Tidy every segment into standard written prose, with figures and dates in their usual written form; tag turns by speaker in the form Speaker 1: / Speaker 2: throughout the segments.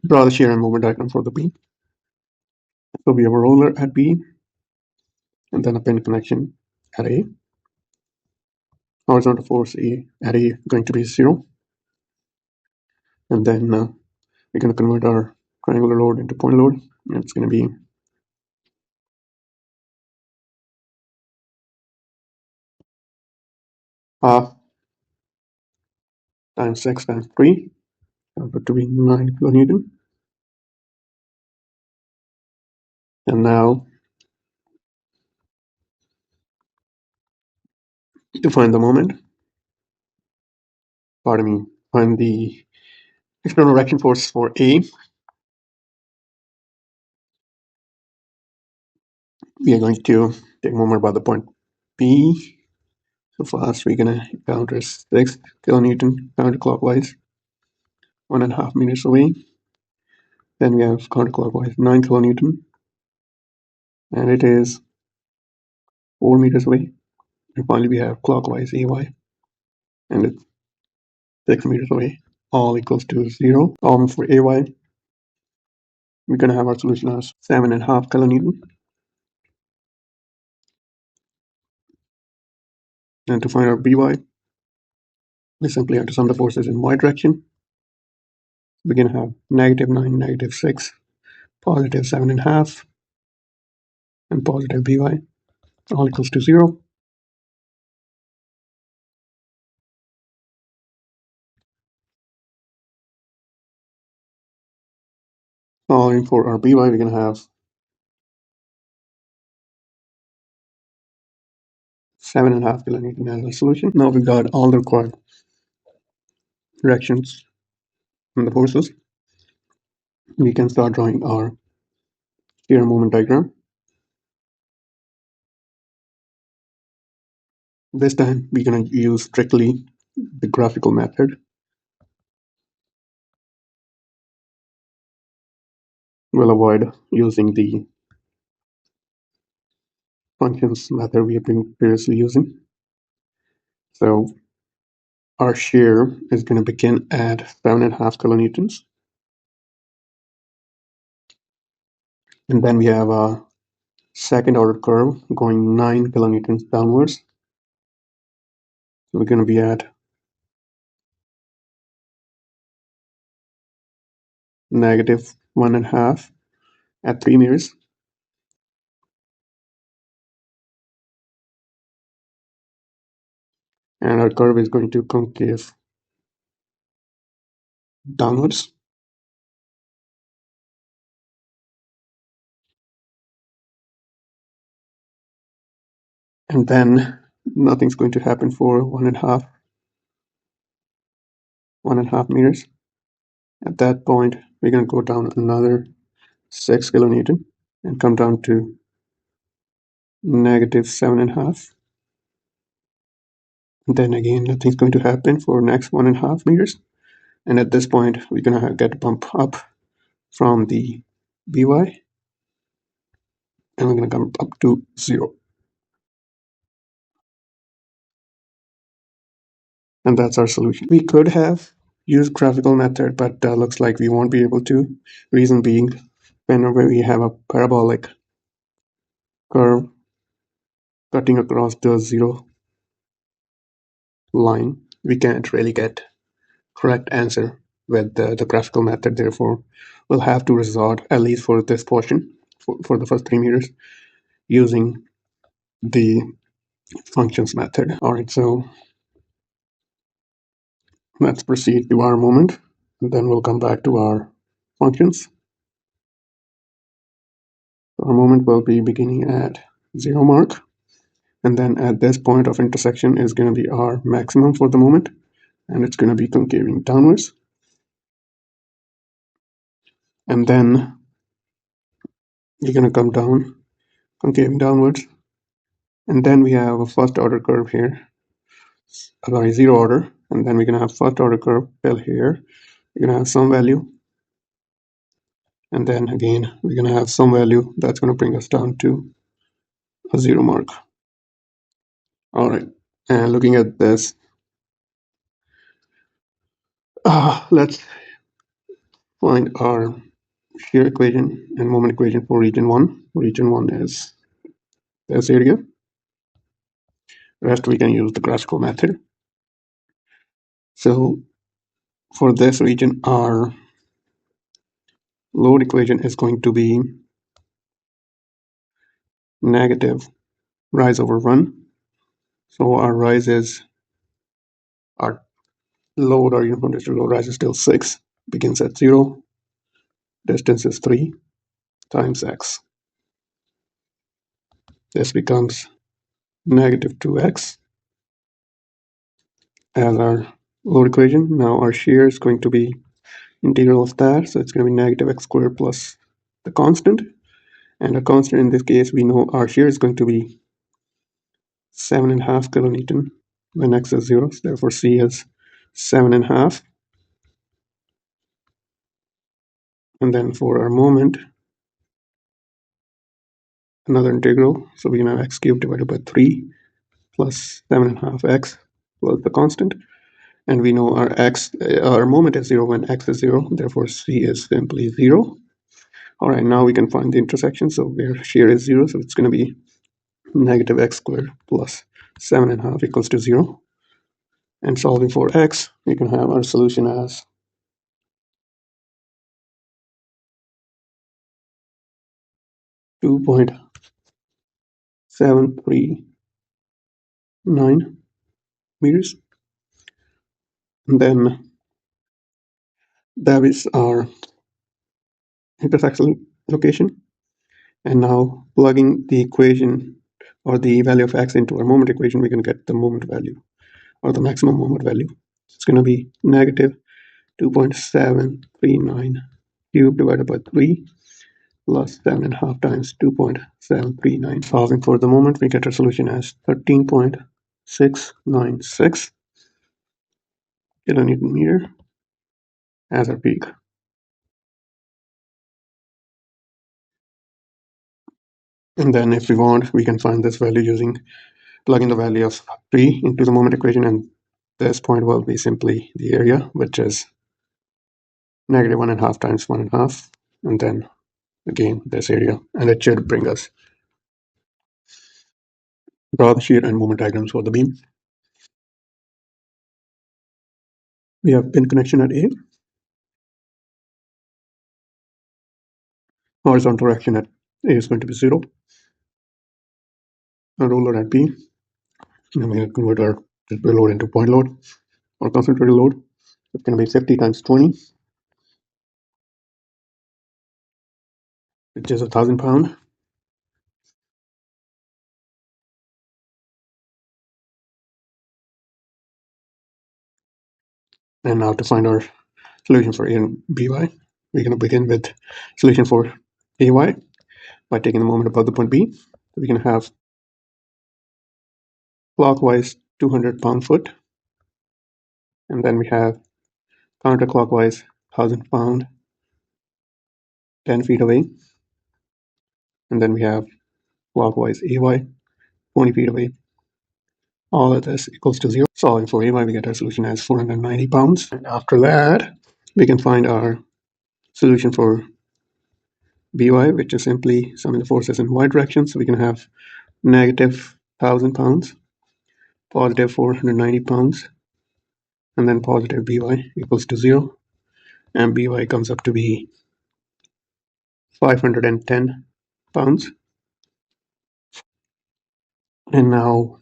Speaker 1: draw the shear and moment diagram for the B. So we have a roller at B, and then a pin connection at A. Horizontal force A at A going to be 0. And then we're going to convert our triangular load into point load. And it's going to be half times 6 times 3, output to be 9 kilonewton. And now to find the moment, find the external reaction force for A, we are going to take moment by the point B. So first we're going to counter 6 kilonewton counterclockwise, 1.5 meters away. Then we have counterclockwise 9 kilonewton, and it is 4 meters away. And finally we have clockwise AY, and it's 6 meters away, all equals to 0. For AY, we're going to have our solution as 7.5 kilonewton. And to find our BY, we simply have to sum the forces in Y direction. We're going to have -9, -6, positive 7.5, and positive BY, all equals to 0. Solving for our BY, we're going to have 7.5 kilonewton as a solution. Now we've got all the required directions and the forces. We can start drawing our shear moment diagram. This time we're going to use strictly the graphical method. We'll avoid using the functions method we have been previously using. So our shear is going to begin at 7.5 kilonewtons. And then we have a second order curve going 9 kilonewtons downwards. We're going to be at -1.5 at 3 meters. And our curve is going to concave downwards. And then nothing's going to happen for 1.5 meters. At that point, we're going to go down another 6 kilonewton and come down to -7.5. And then again, nothing's going to happen for next 1.5 meters. And at this point, we're going to get a bump up from the BY, and we're going to come up to 0. And that's our solution. We could have used graphical method, but looks like we won't be able to. Reason being, whenever we have a parabolic curve cutting across the 0 line, we can't really get correct answer with the graphical method. Therefore, we'll have to resort, at least for this portion, for the first 3 meters, using the functions method. All right, so let's proceed to our moment, and then we'll come back to our functions. Our moment will be beginning at 0 mark, and then at this point of intersection is going to be our maximum for the moment, and it's going to be concaving downwards. And then we're going to come down, concaving downwards, and then we have a first order curve here, sorry, 0 order, and then we're going to have first order curve till here. We're going to have some value, and then again we're going to have some value that's going to bring us down to a 0 mark. All right, and looking at this, let's find our shear equation and moment equation for region 1. Region 1 is this area. Rest we can use the graphical method. So for this region, our load equation is going to be negative rise over run. So our rise is our load, our uniform distributed load rise is still 6, begins at 0, distance is 3 times x. This becomes negative 2x as our load equation. Now our shear is going to be integral of that, so it's going to be negative x squared plus the constant. And a constant in this case, we know our shear is going to be 7.5 kilonewton when x is 0, so therefore C is 7.5. And then for our moment, another integral, so we can have x cubed divided by 3 plus 7.5x plus the constant. And we know our moment is 0 when x is 0, therefore C is simply 0. All right, now we can find the intersection. So where shear is 0, so it's going to be negative x squared plus 7.5 equals to 0. And solving for x, we can have our solution as 2.739 meters. And then that is our intersection location. And now plugging the equation or the value of x into our moment equation, we can get the moment value or the maximum moment value. It's going to be negative 2.739 cubed divided by 3 plus 7.5 times 2.739. Solving for the moment, we get our solution as 13.696 kilonewton meter as our peak. And then if we want, we can find this value using plugging the value of 3 into the moment equation, and this point will be simply the area, which is negative 1.5 times 1.5, and then again this area, and it should bring us draw the shear and moment diagrams for the beam. We have pin connection at A, horizontal direction at A is going to be 0, a roller at B, and we convert our display load into point load or concentrated load. It's going to be 50 times 20, which is 1,000 pound. And now to find our solution for A and BY, we're going to begin with solution for AY by taking the moment above the point B. So we can have clockwise 200 pound foot, and then we have counterclockwise 1,000 pound 10 feet away, and then we have clockwise AY 20 feet away. All of this equals to 0. Solving for AY, we get our solution as 490 pounds. And after that, we can find our solution for BY, which is simply summing the forces in y direction. So we can have negative 1,000 pounds, positive 490 pounds, and then positive BY equals to 0. And BY comes up to be 510 pounds. And now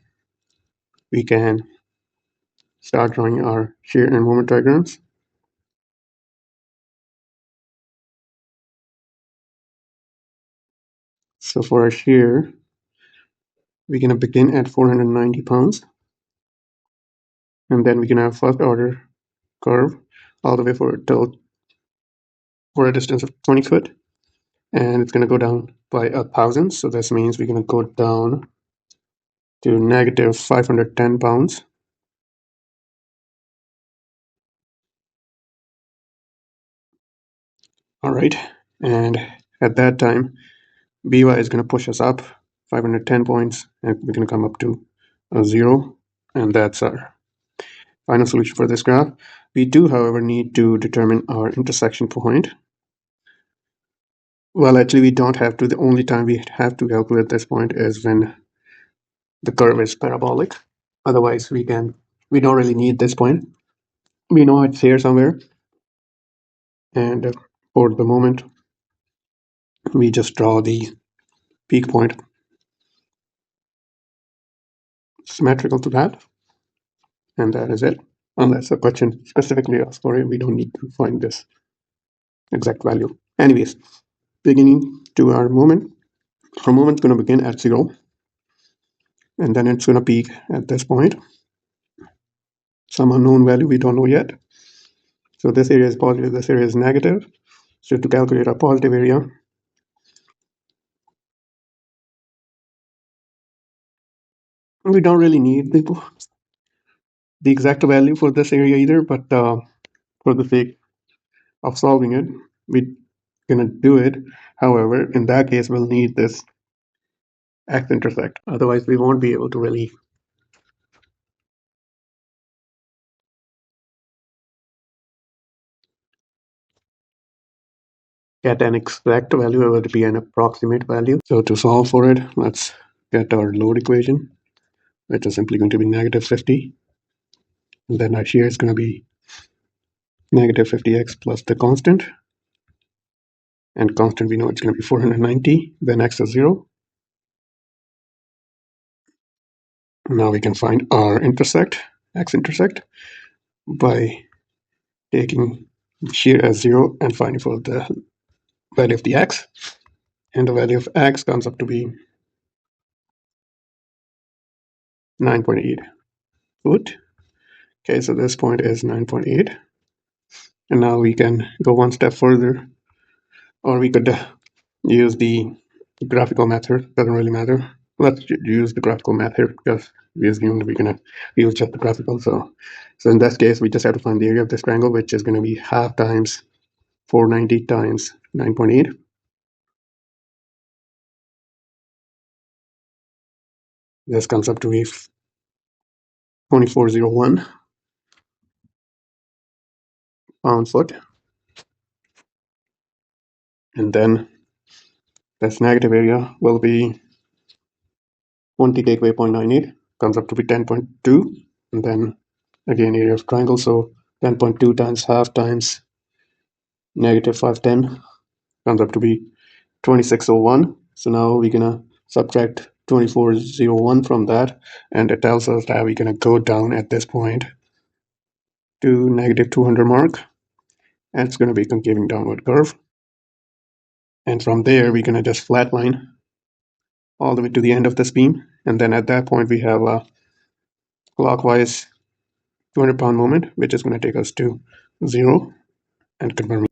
Speaker 1: we can start drawing our shear and moment diagrams. So for our shear, we're going to begin at 490 pounds. And then we can have first order curve all the way for a distance of 20 foot. And it's going to go down by 1,000. So this means we're going to go down to negative 510 pounds. All right. And at that time, BY is going to push us up 510 points, and we're going to come up to 0. And that's our final solution for this graph. We do, however, need to determine our intersection point. Well, actually, we don't have to. The only time we have to calculate this point is when the curve is parabolic. Otherwise, we don't really need this point. We know it's here somewhere. And for the moment, we just draw the peak point symmetrical to that. And that is it. Unless a question specifically asks for it, we don't need to find this exact value. Anyways, beginning to our moment. Our moment's going to begin at 0. And then it's going to peak at this point. Some unknown value we don't know yet. So this area is positive, this area is negative. So to calculate our positive area, we don't really need the exact value for this area either, but for the sake of solving it, we're going to do it. However, in that case, we'll need this x-intersect. Otherwise, we won't be able to really get an exact value. It would be an approximate value. So to solve for it, let's get our load equation, which is simply going to be negative 50. And then our shear is going to be negative 50x plus the constant. And constant, we know it's going to be 490. Then x is 0. Now we can find our intersect, x-intersect, by taking shear as 0 and finding for the value of the x. And the value of x comes up to be 9.8 foot. Okay, so this point is 9.8. And now we can go one step further, or we could use the graphical method. Doesn't really matter. Let's use the graphical method because we assumed we're going to use just the graphical. So in this case, we just have to find the area of this triangle, which is going to be half times 490 times 9.8. This comes up to be 2401 pound-foot. And then this negative area will be 20 take away 0.98, comes up to be 10.2. And then again, area of triangle, so 10.2 times half times negative 510 comes up to be 2601. So now we're gonna subtract 2401 from that, and it tells us that we're gonna go down at this point to negative 200 mark, and it's gonna be a concaving downward curve. And from there, we're gonna just flatline all the way to the end of this beam, and then at that point we have a clockwise 200-pound moment, which is going to take us to 0 and confirming.